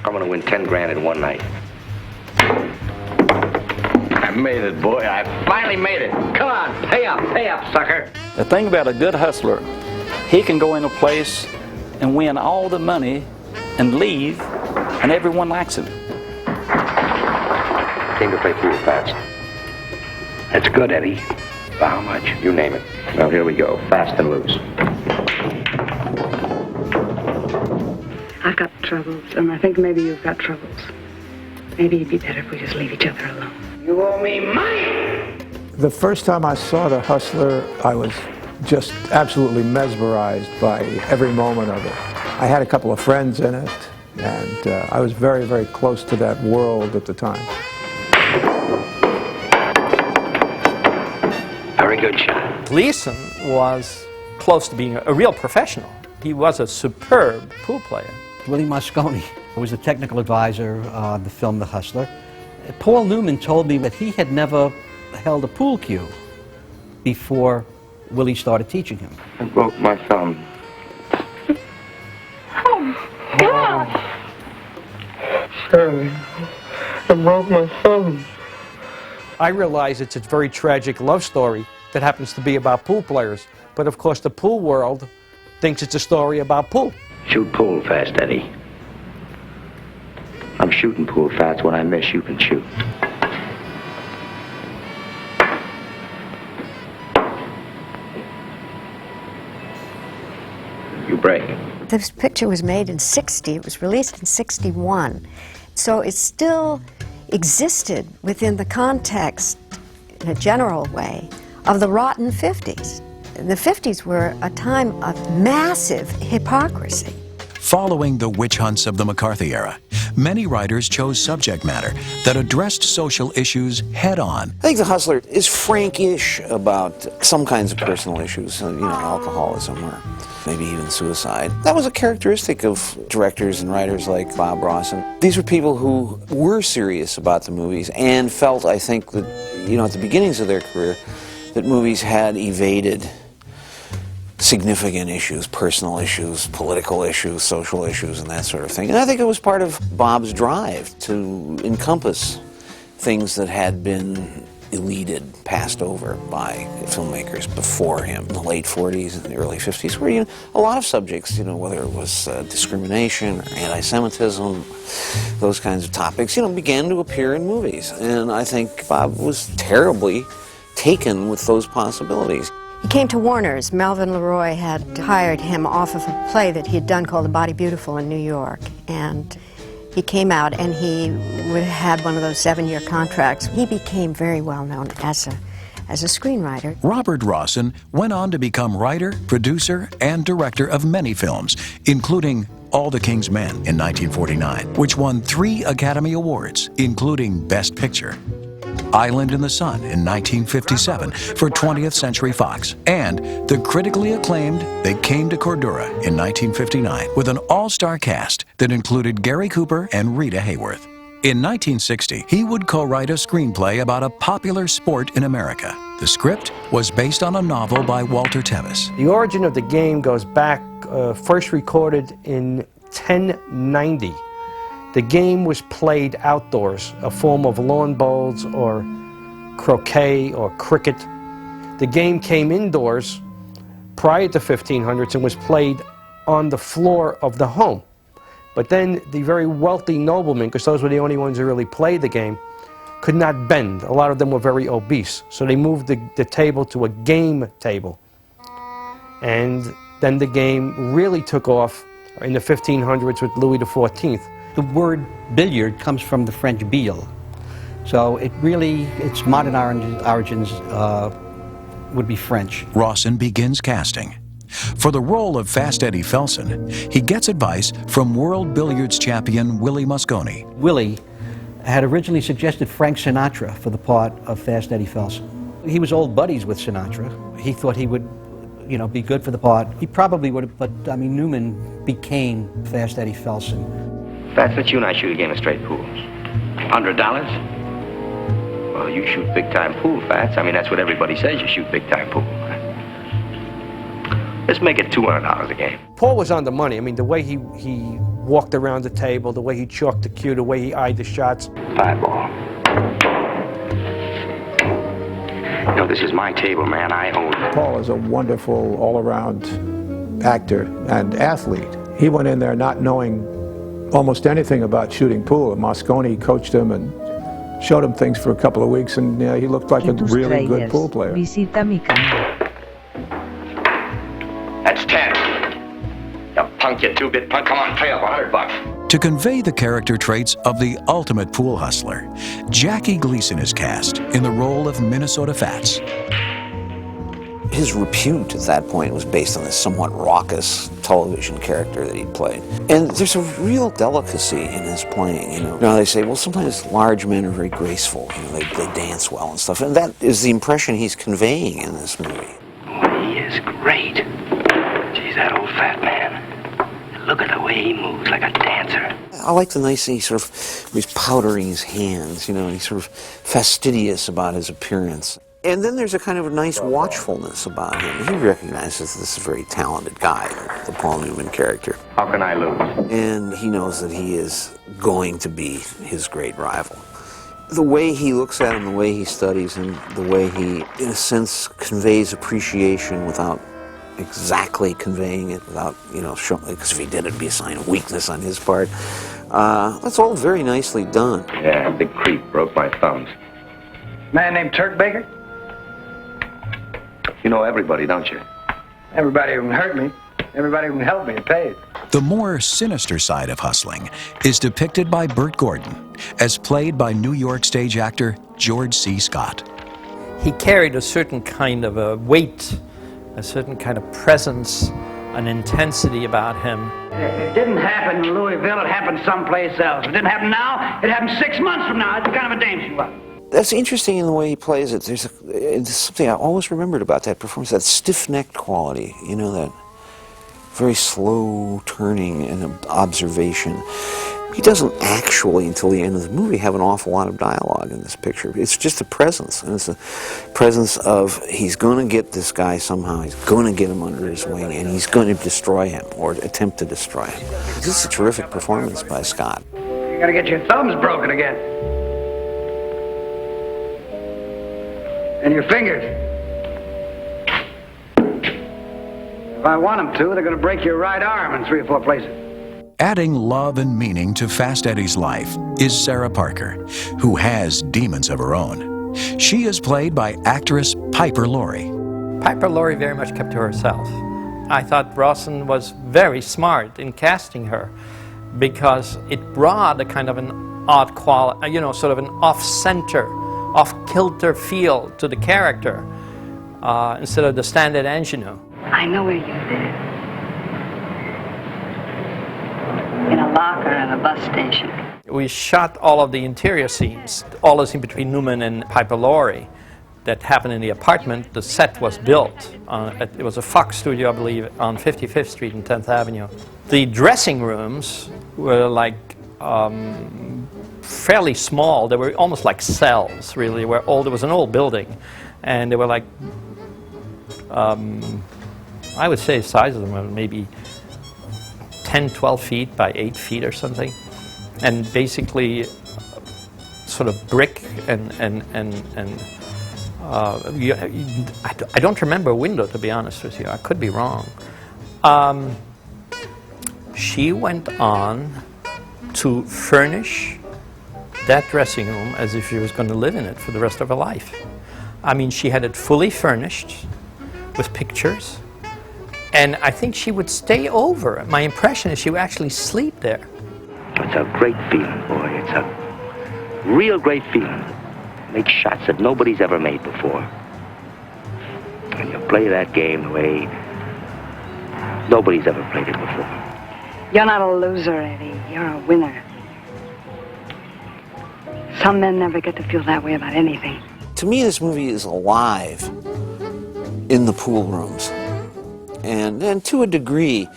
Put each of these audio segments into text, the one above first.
I'm gonna win 10 grand in one night. I made it, boy. I finally made it. Come on, pay up, sucker. The thing about a good hustler, he can go in a place and win all the money and leave, and everyone likes him. Came to play pool fast. That's good, Eddie. For how much? You name it. Well, here we go. Fast and loose. I've got troubles, and I think maybe you've got troubles. Maybe it'd be better if we just leave each other alone. You owe me money! The first time I saw The Hustler, I was just absolutely mesmerized by every moment of it. I had a couple of friends in it, and I was very, very close to that world at the time. Very good shot. Gleason was close to being a real professional. He was a superb pool player. Willie Moscone was the technical advisor on the film The Hustler. Paul Newman told me that he had never held a pool cue before Willie started teaching him. I broke my thumb. Oh, God! Sorry, I broke my thumb. I realize it's a very tragic love story that happens to be about pool players. But of course the pool world thinks it's a story about pool. Shoot pool fast, Eddie. I'm shooting pool fast. When I miss, you can shoot. You break. This picture was made in '60. It was released in '61. So it still existed within the context, in a general way, of the rotten 50s. The 50s were a time of massive hypocrisy. Following the witch hunts of the McCarthy era, many writers chose subject matter that addressed social issues head-on. I think The Hustler is frankish about some kinds of personal issues, alcoholism or maybe even suicide. That was a characteristic of directors and writers like Bob Ross. These were people who were serious about the movies and felt, I think, that, at the beginnings of their career, that movies had evaded significant issues, personal issues, political issues, social issues, and that sort of thing. And I think it was part of Bob's drive to encompass things that had been eluded, passed over by filmmakers before him. In the late 40s and the early 50s, where a lot of subjects, whether it was discrimination or anti-Semitism, those kinds of topics, began to appear in movies. And I think Bob was terribly taken with those possibilities. He came to Warner's. Melvin Leroy had hired him off of a play that he had done called The Body Beautiful in New York. And he came out and he had one of those 7-year contracts. He became very well known as a screenwriter. Robert Rawson went on to become writer, producer, and director of many films, including All the King's Men in 1949, which won 3 Academy Awards, including Best Picture. Island in the Sun in 1957 for 20th Century Fox, and the critically acclaimed They Came to Cordura in 1959 with an all-star cast that included Gary Cooper and Rita Hayworth. In 1960, he would co-write a screenplay about a popular sport in America. The script was based on a novel by Walter Tevis. The origin of the game goes back, first recorded in 1090. The game was played outdoors, a form of lawn bowls or croquet or cricket. The game came indoors prior to 1500s and was played on the floor of the home. But then the very wealthy noblemen, because those were the only ones who really played the game, could not bend. A lot of them were very obese. So they moved the table to a game table. And then the game really took off in the 1500s with Louis XIV. The word billiard comes from the French bille. So its modern origins would be French. Rawson begins casting. For the role of Fast Eddie Felson, he gets advice from world billiards champion Willie Moscone. Willie had originally suggested Frank Sinatra for the part of Fast Eddie Felson. He was old buddies with Sinatra. He thought he would, be good for the part. He probably would have, but Newman became Fast Eddie Felson. Fats, let you and I shoot a game of straight pools. $100? Well, you shoot big-time pool, Fats. That's what everybody says, you shoot big-time pool. Let's make it $200 a game. Paul was on the money. The way he walked around the table, the way he chalked the cue, the way he eyed the shots. 5 ball. No, this is my table, man. I own it. Paul is a wonderful all-around actor and athlete. He went in there not knowing almost anything about shooting pool. Mosconi coached him and showed him things for a couple of weeks, and he looked like a really good pool player. Visita mi canal. That's 10. You punk, you two-bit punk. Come on, pay up $100. To convey the character traits of the ultimate pool hustler, Jackie Gleason is cast in the role of Minnesota Fats. His repute at that point was based on this somewhat raucous television character that he played. And there's a real delicacy in his playing, you know. Now they say, well, sometimes large men are very graceful, you know, they dance well and stuff, and that is the impression he's conveying in this movie. Boy, he is great. Geez, that old fat man. Look at the way he moves, like a dancer. I like the nice thing, he's powdering his hands, you know, and he's sort of fastidious about his appearance. And then there's a kind of a nice watchfulness about him. He recognizes this very talented guy, the Paul Newman character. How can I lose? And he knows that he is going to be his great rival. The way he looks at him, the way he studies him, the way he, in a sense, conveys appreciation without exactly conveying it, without, you know, showing, because if he did, it'd be a sign of weakness on his part. That's all very nicely done. Yeah, a big creep broke my thumbs. Man named Turk Baker? You know everybody, don't you? Everybody who can hurt me, everybody who can help me, paid. The more sinister side of hustling is depicted by Burt Gordon, as played by New York stage actor George C. Scott. He carried a certain kind of a weight, a certain kind of presence, an intensity about him. If it didn't happen in Louisville, it happened someplace else. If it didn't happen now, it happened 6 months from now. It's kind of a dame she was. That's interesting in the way he plays it. There's something I always remembered about that performance, that stiff-necked quality, you know, that very slow turning and observation. He doesn't actually, until the end of the movie, have an awful lot of dialogue in this picture. It's just a presence, and it's a presence of he's going to get this guy somehow, he's going to get him under his wing, and he's going to destroy him, or attempt to destroy him. This is a terrific performance by Scott. You're going to get your thumbs broken again. And your fingers. If I want them to, they're going to break your right arm in 3 or 4 places. Adding love and meaning to Fast Eddie's life is Sarah Parker, who has demons of her own. She is played by actress Piper Laurie. Piper Laurie very much kept to herself. I thought Rawson was very smart in casting her because it brought a kind of an odd quality, you know, sort of an off-center, off-kilter feel to the character instead of the standard ingenue. I know where you live. In a locker at a bus station. We shot all of the interior scenes, all the scenes between Newman and Piper Laurie that happened in the apartment. The set was built. It was a Fox studio, I believe, on 55th Street and 10th Avenue. The dressing rooms were like fairly small. They were almost like cells, really. There was an old building, and they were like, I would say the size of them were maybe 10, 12 feet by 8 feet or something, and basically sort of brick and I don't remember a window, to be honest with you. I could be wrong. She went on to furnish that dressing room as if she was going to live in it for the rest of her life. I mean, she had it fully furnished with pictures, and I think she would stay over. My impression is she would actually sleep there. It's a great feeling, boy. It's a real great feeling. Make shots that nobody's ever made before. And you play that game the way nobody's ever played it before. You're not a loser, Eddie. You're a winner. Some men never get to feel that way about anything. To me, this movie is alive in the pool rooms. And to a degree,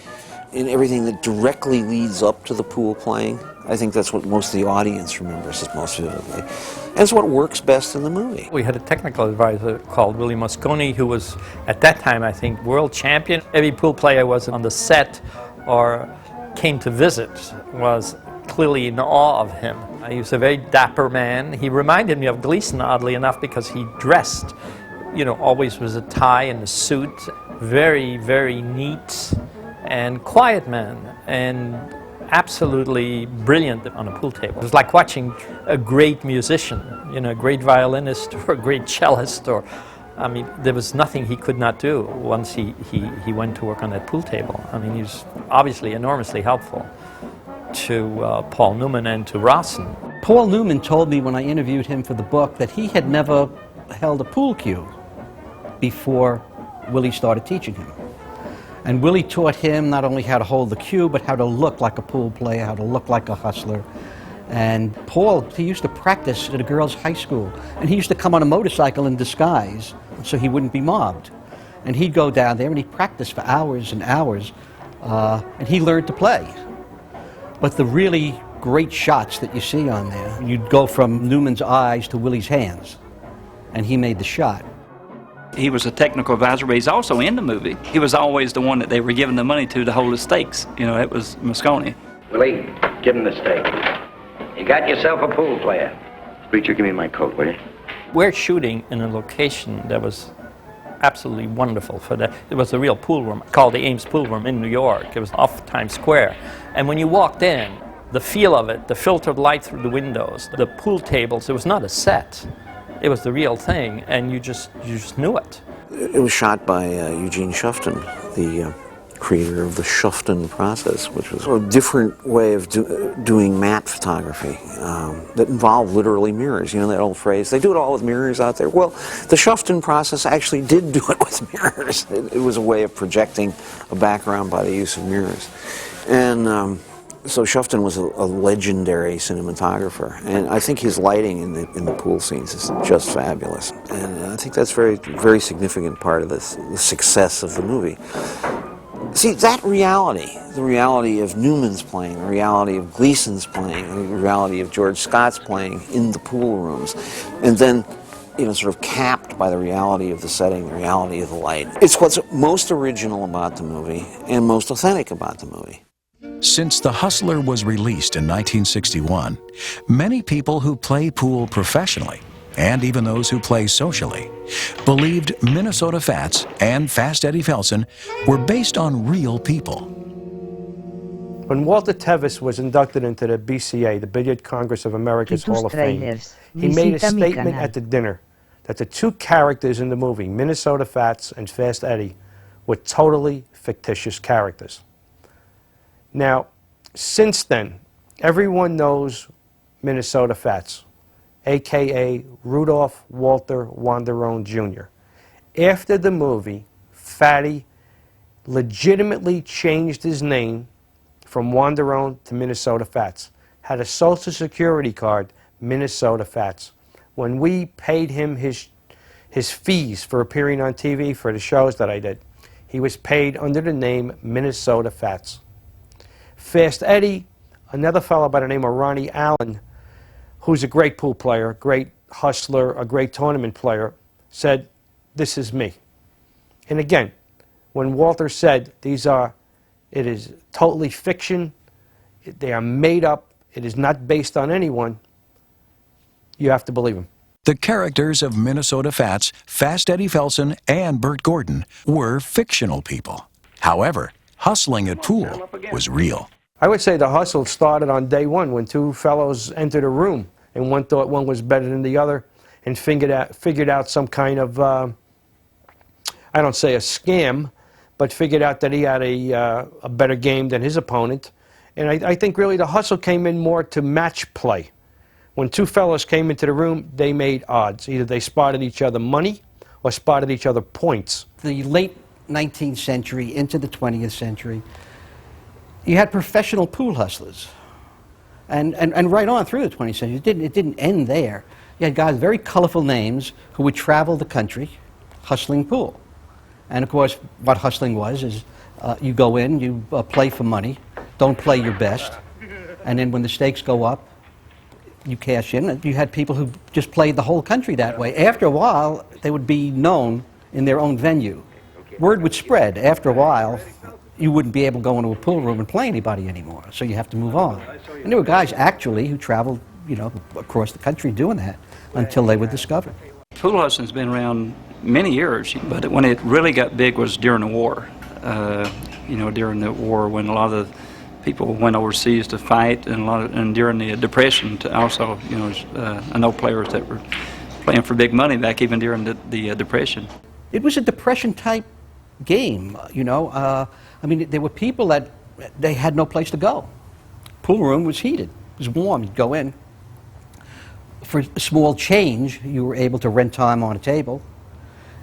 in everything that directly leads up to the pool playing. I think that's what most of the audience remembers most vividly. And it's what works best in the movie. We had a technical advisor called Willie Mosconi, who was, at that time, I think, world champion. Every pool player was on the set or came to visit was clearly in awe of him. He was a very dapper man. He reminded me of Gleason, oddly enough, because he dressed, you know, always with a tie and a suit. Very, very neat and quiet man, and absolutely brilliant on a pool table. It was like watching a great musician, you know, a great violinist or a great cellist, or, I mean, there was nothing he could not do once he went to work on that pool table. I mean, he was obviously enormously helpful to Paul Newman and to Rawson. Paul Newman told me when I interviewed him for the book that he had never held a pool cue before Willie started teaching him. And Willie taught him not only how to hold the cue, but how to look like a pool player, how to look like a hustler. And Paul, he used to practice at a girls' high school. And he used to come on a motorcycle in disguise so he wouldn't be mobbed. And he'd go down there and he'd practice for hours and hours. And he learned to play. But the really great shots that you see on there, you'd go from Newman's eyes to Willie's hands. And he made the shot. He was a technical advisor, but he's also in the movie. He was always the one that they were giving the money to hold the stakes. You know, it was Moscone. Willie, give him the stake. You got yourself a pool player. Preacher, give me my coat, will you? We're shooting in a location that was absolutely wonderful for that. It was a real pool room called the Ames Pool Room in New York. It was off Times Square. And when you walked in, the feel of it, the filtered light through the windows, the pool tables, it was not a set. It was the real thing, and you just knew it. It was shot by Eugene Shufton, the creator of the Shufton process, which was a different way of doing matte photography that involved literally mirrors. You know that old phrase, they do it all with mirrors out there. Well, the Shufton process actually did do it with mirrors. It was a way of projecting a background by the use of mirrors. And so Shufton was a legendary cinematographer, and I think his lighting in the pool scenes is just fabulous. And I think that's very, very significant part of the success of the movie. See, that reality, the reality of Newman's playing, the reality of Gleason's playing, the reality of George Scott's playing in the pool rooms, and then, you know, sort of capped by the reality of the setting, the reality of the light. It's what's most original about the movie and most authentic about the movie. Since The Hustler was released in 1961, many people who play pool professionally, and even those who play socially, believed Minnesota Fats and Fast Eddie Felsen were based on real people. When Walter Tevis was inducted into the BCA, the Billiard Congress of America's Hall of Fame, he made a statement at the dinner that the two characters in the movie, Minnesota Fats and Fast Eddie, were totally fictitious characters. Now, since then, everyone knows Minnesota Fats, a.k.a. Rudolph Walter Wanderone Jr. After the movie, Fatty legitimately changed his name from Wanderone to Minnesota Fats, had a Social Security card, Minnesota Fats. When we paid him his fees for appearing on TV for the shows that I did, he was paid under the name Minnesota Fats. Fast Eddie, another fellow by the name of Ronnie Allen, who's a great pool player, a great hustler, a great tournament player, said, "This is me." And again, when Walter said, it is totally fiction, they are made up, it is not based on anyone, you have to believe him. The characters of Minnesota Fats, Fast Eddie Felsen, and Bert Gordon were fictional people. However, hustling at pool was real. I would say the hustle started on day one when two fellows entered a room and one thought one was better than the other and figured out some kind of, I don't say a scam, but figured out that he had a better game than his opponent. And I think really the hustle came in more to match play. When two fellows came into the room, they made odds. Either they spotted each other money or spotted each other points. The late 19th century into the 20th century, you had professional pool hustlers. And right on through the 20th century, it didn't end there. You had guys with very colorful names who would travel the country hustling pool. And of course, what hustling was is you go in, you play for money, don't play your best, and then when the stakes go up, you cash in. You had people who just played the whole country that way. After a while, they would be known in their own venue. Word would spread. After a while, you wouldn't be able to go into a pool room and play anybody anymore, so you have to move on. And there were guys actually who traveled, you know, across the country doing that until they were discovered. Pool hustling's been around many years, but when it really got big was during the war. You know, during the war when a lot of the people went overseas to fight, and during the Depression to also, you know, I know players that were playing for big money back even during the Depression. It was a Depression-type game, you know. I mean, there were people that they had no place to go. Pool room was heated, it was warm. You'd go in. For a small change, you were able to rent time on a table,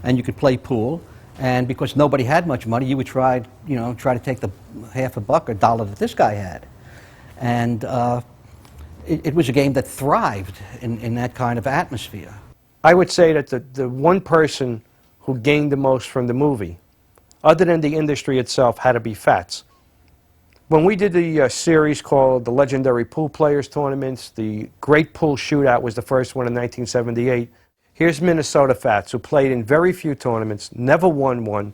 and you could play pool. And because nobody had much money, you would try to take the half a buck or dollar that this guy had. And it was a game that thrived in that kind of atmosphere. I would say that the one person who gained the most from the movie, other than the industry itself, had to be Fats. When we did the series called The Legendary Pool Players Tournaments, the Great Pool Shootout was the first one in 1978. Here's Minnesota Fats, who played in very few tournaments, never won one,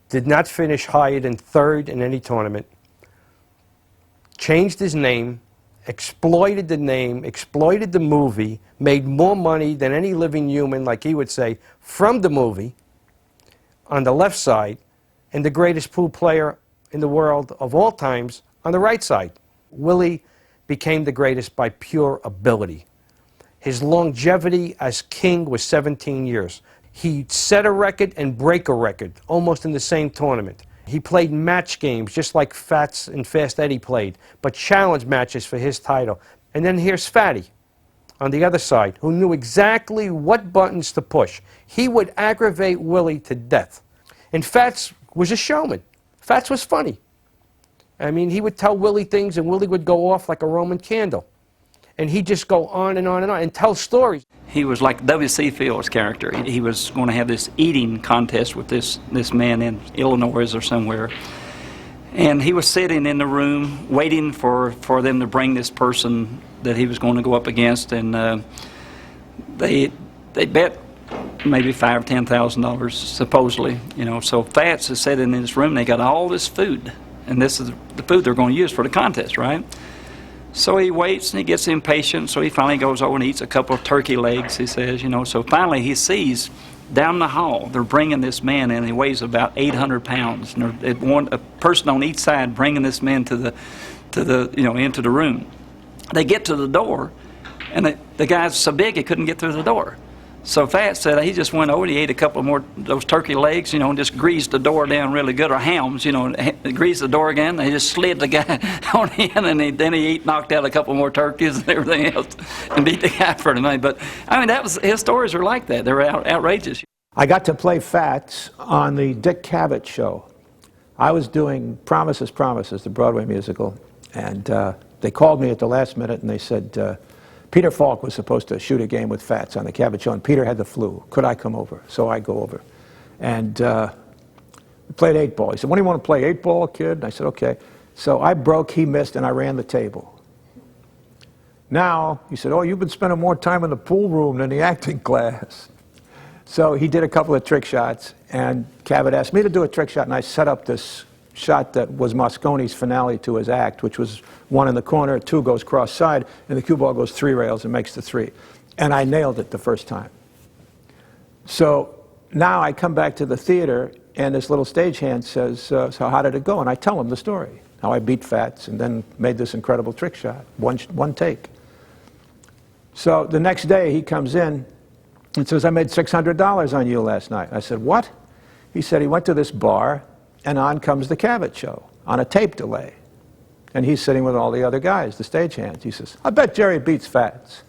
did not finish higher than third in any tournament, changed his name, exploited the movie, made more money than any living human, like he would say, from the movie, on the left side, and the greatest pool player in the world of all times on the right side. Willie became the greatest by pure ability. His longevity as king was 17 years. He set a record and break a record, almost in the same tournament. He played match games, just like Fats and Fast Eddie played, but challenge matches for his title. And then here's Fatty, on the other side, who knew exactly what buttons to push. He would aggravate Willie to death. And Fats was a showman. Fats was funny. I mean, he would tell Willie things, and Willie would go off like a Roman candle. And he'd just go on and on and on and tell stories. He was like W.C. Fields' character. He was going to have this eating contest with this man in Illinois or somewhere. And he was sitting in the room waiting for them to bring this person that he was going to go up against. And they bet maybe $5,000 or $10,000 supposedly. You know, so Fats is sitting in this room. They got all this food, and this is the food they're going to use for the contest, right? So he waits and he gets impatient, so he finally goes over and eats a couple of turkey legs, he says, you know. So finally he sees down the hall, they're bringing this man in, he weighs about 800 pounds. And they want a person on each side bringing this man into the room. They get to the door, and the guy's so big he couldn't get through the door. So Fats said he just went over and he ate a couple more of those turkey legs, you know, and just greased the door down really good, or hams, you know, greased the door again. They just slid the guy on in, and then he knocked out a couple more turkeys and everything else and beat the guy for the money. But, I mean, his stories are like that. They're outrageous. I got to play Fats on the Dick Cavett show. I was doing Promises, Promises, the Broadway musical, and they called me at the last minute and they said, Peter Falk was supposed to shoot a game with Fats on the Cavett show, and Peter had the flu. Could I come over? So I go over. And we played 8-ball. He said, when do you want to play 8-ball, kid? And I said, okay. So I broke, he missed, and I ran the table. Now, he said, oh, you've been spending more time in the pool room than the acting class. So he did a couple of trick shots, and Cavett asked me to do a trick shot, and I set up this shot that was Mosconi's finale to his act, which was 1 in the corner, 2 goes cross-side, and the cue ball goes 3 rails and makes the 3. And I nailed it the first time. So now I come back to the theater, and this little stagehand says, so how did it go? And I tell him the story, how I beat Fats and then made this incredible trick shot, one take. So the next day he comes in and says, I made $600 on you last night. I said, what? He said he went to this bar, and on comes the Cavett show on a tape delay. And he's sitting with all the other guys, the stagehands. He says, I bet Jerry beats Fats.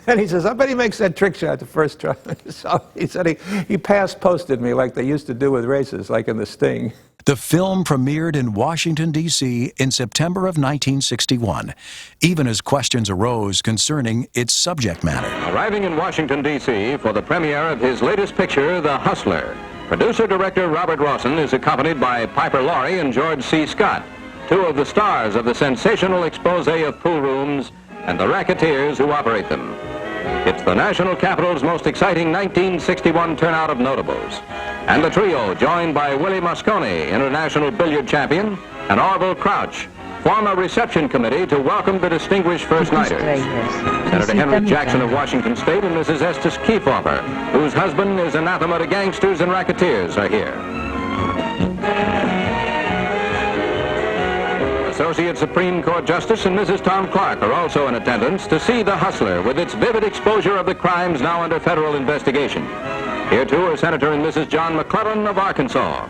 And he says, I bet he makes that trick shot the first try. So he said he pass-posted me like they used to do with races, like in The Sting. The film premiered in Washington, D.C. in September of 1961, even as questions arose concerning its subject matter. Arriving in Washington, D.C. for the premiere of his latest picture, The Hustler, producer-director Robert Rawson is accompanied by Piper Laurie and George C. Scott, 2 of the stars of the sensational expose of pool rooms and the racketeers who operate them. It's the national capital's most exciting 1961 turnout of notables. And the trio, joined by Willie Moscone, international billiard champion, and Orville Crouch, form a reception committee to welcome the distinguished first nighters. Senator Henry Jackson of Washington State and Mrs. Estes Kefauver, whose husband is anathema to gangsters and racketeers, are here. Associate Supreme Court Justice and Mrs. Tom Clark are also in attendance to see The Hustler with its vivid exposure of the crimes now under federal investigation. Here, too, are Senator and Mrs. John McClellan of Arkansas.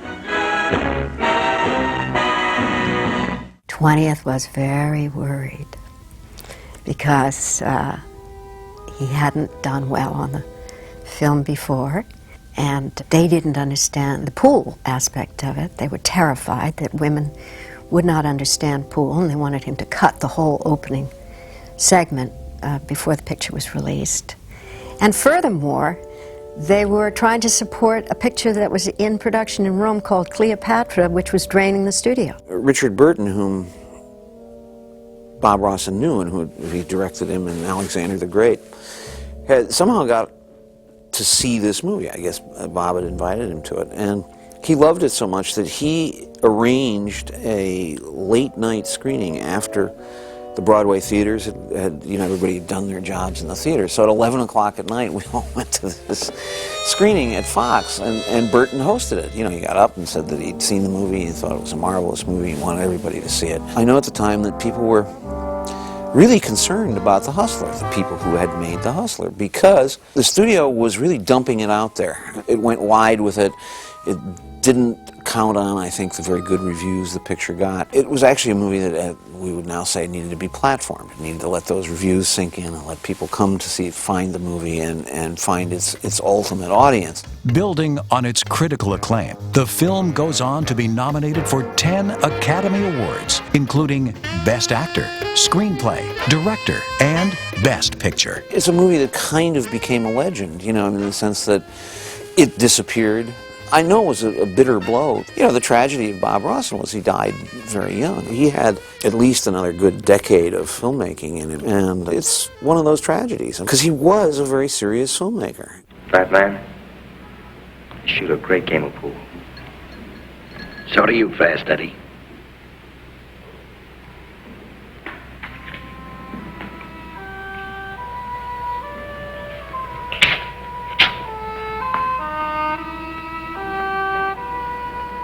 20th was very worried because he hadn't done well on the film before, and they didn't understand the pool aspect of it. They were terrified that women would not understand pool, and they wanted him to cut the whole opening segment before the picture was released. And furthermore, they were trying to support a picture that was in production in Rome called Cleopatra, which was draining the studio. Richard Burton, whom Bob Rossen knew and who he directed him in Alexander the Great, had somehow got to see this movie. I guess Bob had invited him to it, and he loved it so much that he arranged a late night screening after the Broadway theaters had everybody had done their jobs in the theater. So at 11 o'clock at night, we all went to this screening at Fox, and Burton hosted it. He got up and said that he'd seen the movie and thought it was a marvelous movie and wanted everybody to see it. I know at the time that people were really concerned about The Hustler, the people who had made The Hustler, because the studio was really dumping it out there. It went wide with it. It didn't count on, I think, the very good reviews the picture got. It was actually a movie that we would now say needed to be platformed. It needed to let those reviews sink in and let people come to see, find the movie and find its ultimate audience. Building on its critical acclaim, the film goes on to be nominated for 10 Academy Awards, including Best Actor, Screenplay, Director, and Best Picture. It's a movie that kind of became a legend, in the sense that it disappeared. I know it was a bitter blow. The tragedy of Bob Rossen was he died very young. He had at least another good decade of filmmaking in him, and it's one of those tragedies, because he was a very serious filmmaker. Fat man, you shoot a great game of pool. So do you, Fast Eddie.